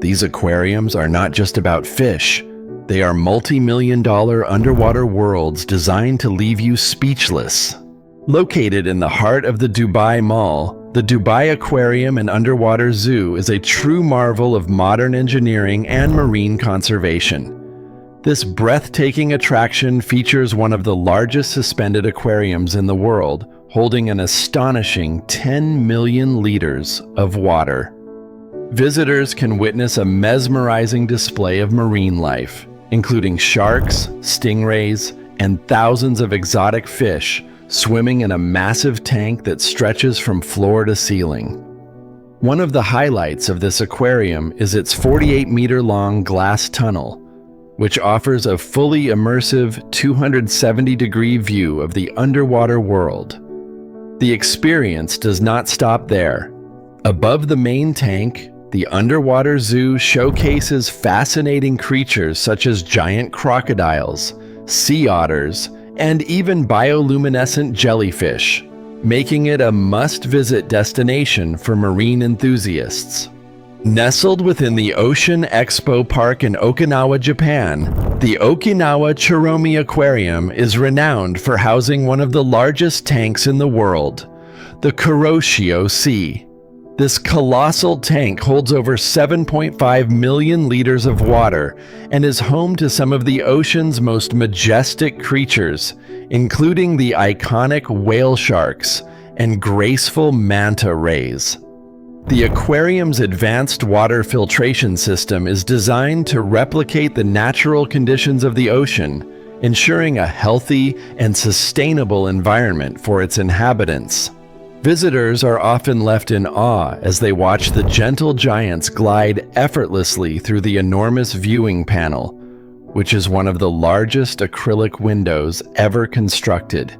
These aquariums are not just about fish. They are multi-million-dollar underwater worlds designed to leave you speechless. Located in the heart of the Dubai Mall, the Dubai Aquarium and Underwater Zoo is a true marvel of modern engineering and marine conservation. This breathtaking attraction features one of the largest suspended aquariums in the world, holding an astonishing 10 million liters of water. Visitors can witness a mesmerizing display of marine life, including sharks, stingrays, and thousands of exotic fish swimming in a massive tank that stretches from floor to ceiling. One of the highlights of this aquarium is its 48-meter-long glass tunnel, which offers a fully immersive 270-degree view of the underwater world. The experience does not stop there. Above the main tank, the underwater zoo showcases fascinating creatures such as giant crocodiles, sea otters, and even bioluminescent jellyfish, making it a must-visit destination for marine enthusiasts. Nestled within the Ocean Expo Park in Okinawa, Japan, the Okinawa Churaumi Aquarium is renowned for housing one of the largest tanks in the world, the Kuroshio Sea. This colossal tank holds over 7.5 million liters of water and is home to some of the ocean's most majestic creatures, including the iconic whale sharks and graceful manta rays. The aquarium's advanced water filtration system is designed to replicate the natural conditions of the ocean, ensuring a healthy and sustainable environment for its inhabitants. Visitors are often left in awe as they watch the gentle giants glide effortlessly through the enormous viewing panel, which is one of the largest acrylic windows ever constructed.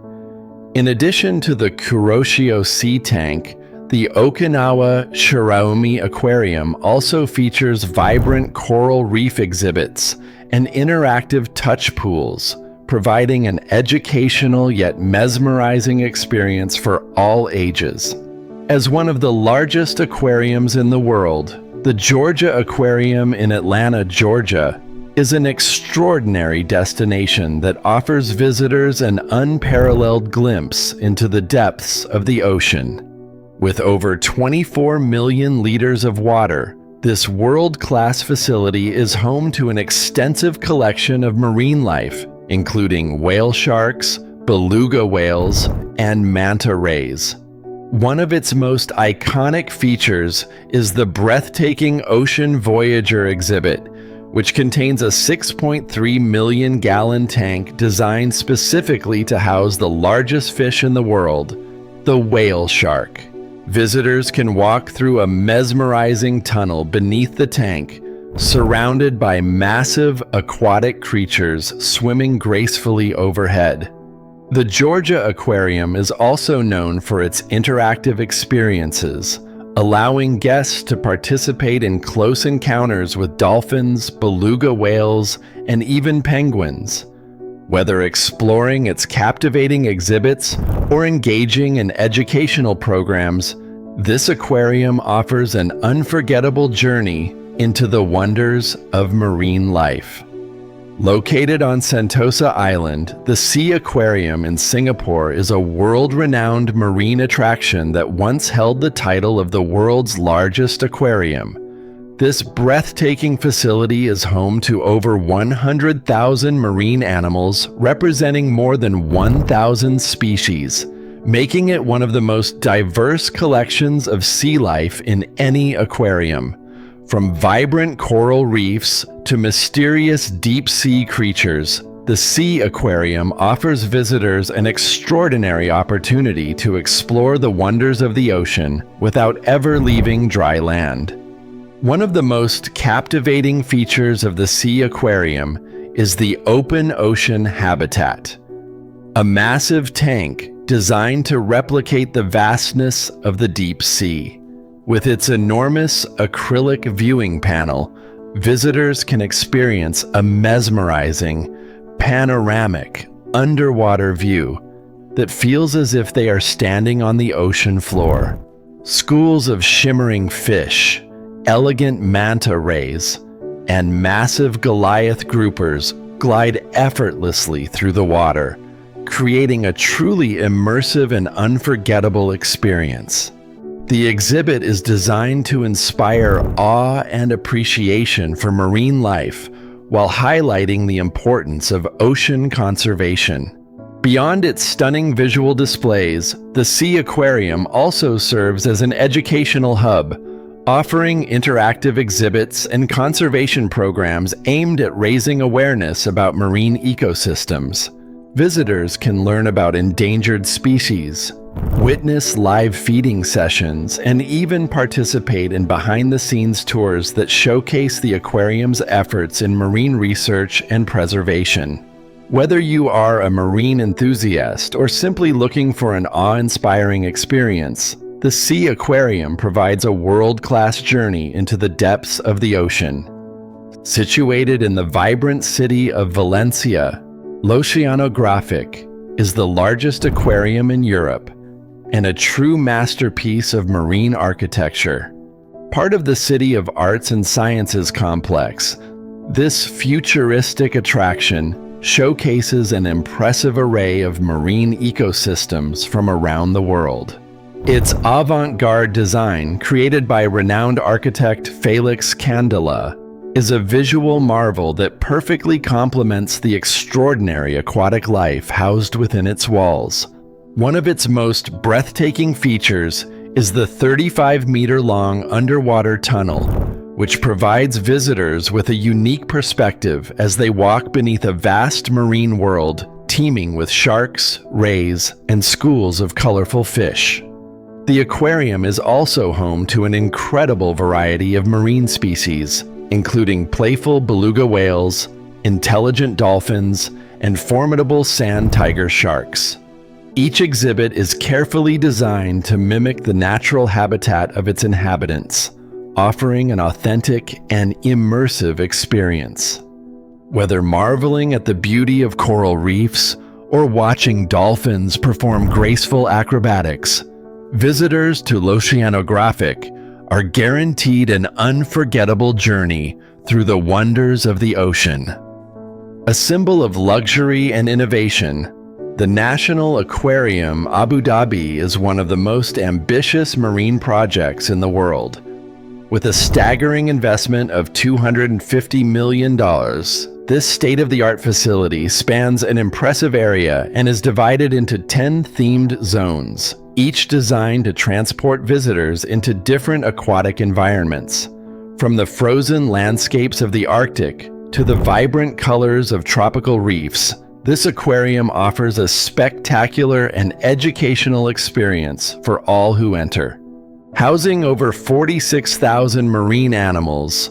In addition to the Kuroshio Sea Tank, the Okinawa Churaumi Aquarium also features vibrant coral reef exhibits and interactive touch pools, providing an educational yet mesmerizing experience for all ages. As one of the largest aquariums in the world, the Georgia Aquarium in Atlanta, Georgia, is an extraordinary destination that offers visitors an unparalleled glimpse into the depths of the ocean. With over 24 million liters of water, this world-class facility is home to an extensive collection of marine life, including whale sharks, beluga whales, and manta rays. One of its most iconic features is the breathtaking Ocean Voyager exhibit, which contains a 6.3 million gallon tank designed specifically to house the largest fish in the world, the whale shark. Visitors can walk through a mesmerizing tunnel beneath the tank, surrounded by massive aquatic creatures swimming gracefully overhead. The Georgia Aquarium is also known for its interactive experiences, allowing guests to participate in close encounters with dolphins, beluga whales, and even penguins. Whether exploring its captivating exhibits or engaging in educational programs, this aquarium offers an unforgettable journey into the wonders of marine life. Located on Sentosa Island, the Sea Aquarium in Singapore is a world-renowned marine attraction that once held the title of the world's largest aquarium. This breathtaking facility is home to over 100,000 marine animals representing more than 1,000 species, making it one of the most diverse collections of sea life in any aquarium. From vibrant coral reefs to mysterious deep-sea creatures, the Sea Aquarium offers visitors an extraordinary opportunity to explore the wonders of the ocean without ever leaving dry land. One of the most captivating features of the Sea Aquarium is the open ocean habitat, a massive tank designed to replicate the vastness of the deep sea. With its enormous acrylic viewing panel, visitors can experience a mesmerizing, panoramic, underwater view that feels as if they are standing on the ocean floor. Schools of shimmering fish, elegant manta rays, and massive Goliath groupers glide effortlessly through the water, creating a truly immersive and unforgettable experience. The exhibit is designed to inspire awe and appreciation for marine life while highlighting the importance of ocean conservation. Beyond its stunning visual displays, the Sea Aquarium also serves as an educational hub, offering interactive exhibits and conservation programs aimed at raising awareness about marine ecosystems. Visitors can learn about endangered species, witness live feeding sessions, and even participate in behind-the-scenes tours that showcase the aquarium's efforts in marine research and preservation. Whether you are a marine enthusiast or simply looking for an awe-inspiring experience, the Sea Aquarium provides a world-class journey into the depths of the ocean. Situated in the vibrant city of Valencia, L'Oceanographic is the largest aquarium in Europe and a true masterpiece of marine architecture. Part of the City of Arts and Sciences complex, this futuristic attraction showcases an impressive array of marine ecosystems from around the world. Its avant-garde design, created by renowned architect Felix Candela, is a visual marvel that perfectly complements the extraordinary aquatic life housed within its walls. One of its most breathtaking features is the 35-meter-long underwater tunnel, which provides visitors with a unique perspective as they walk beneath a vast marine world teeming with sharks, rays, and schools of colorful fish. The aquarium is also home to an incredible variety of marine species, including playful beluga whales, intelligent dolphins, and formidable sand tiger sharks. Each exhibit is carefully designed to mimic the natural habitat of its inhabitants, offering an authentic and immersive experience. Whether marveling at the beauty of coral reefs or watching dolphins perform graceful acrobatics, visitors to L'Oceanographic are guaranteed an unforgettable journey through the wonders of the ocean. A symbol of luxury and innovation, the National Aquarium Abu Dhabi is one of the most ambitious marine projects in the world. With a staggering investment of $250 million, this state-of-the-art facility spans an impressive area and is divided into 10 themed zones, each designed to transport visitors into different aquatic environments. From the frozen landscapes of the Arctic to the vibrant colors of tropical reefs, this aquarium offers a spectacular and educational experience for all who enter. Housing over 46,000 marine animals,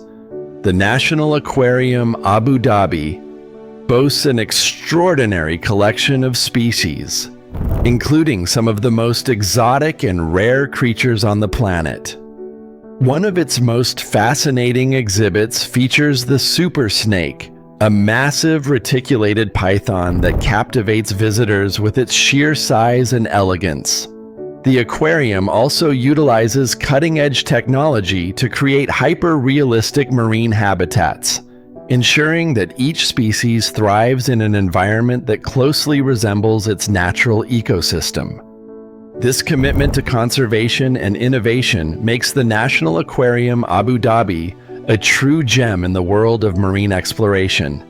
the National Aquarium Abu Dhabi boasts an extraordinary collection of species, including some of the most exotic and rare creatures on the planet. One of its most fascinating exhibits features the super snake, a massive reticulated python that captivates visitors with its sheer size and elegance. The aquarium also utilizes cutting-edge technology to create hyper-realistic marine habitats, ensuring that each species thrives in an environment that closely resembles its natural ecosystem. This commitment to conservation and innovation makes the National Aquarium Abu Dhabi a true gem in the world of marine exploration.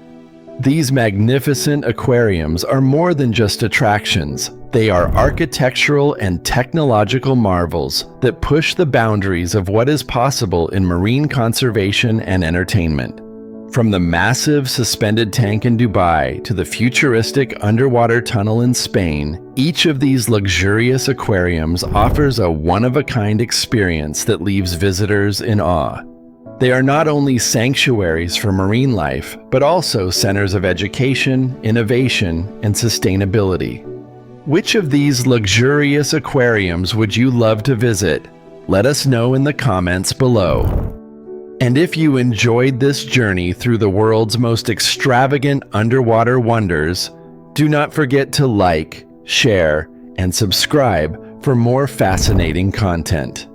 These magnificent aquariums are more than just attractions. They are architectural and technological marvels that push the boundaries of what is possible in marine conservation and entertainment. From the massive suspended tank in Dubai to the futuristic underwater tunnel in Spain, each of these luxurious aquariums offers a one-of-a-kind experience that leaves visitors in awe. They are not only sanctuaries for marine life, but also centers of education, innovation, and sustainability. Which of these luxurious aquariums would you love to visit? Let us know in the comments below. And if you enjoyed this journey through the world's most extravagant underwater wonders, do not forget to like, share, and subscribe for more fascinating content.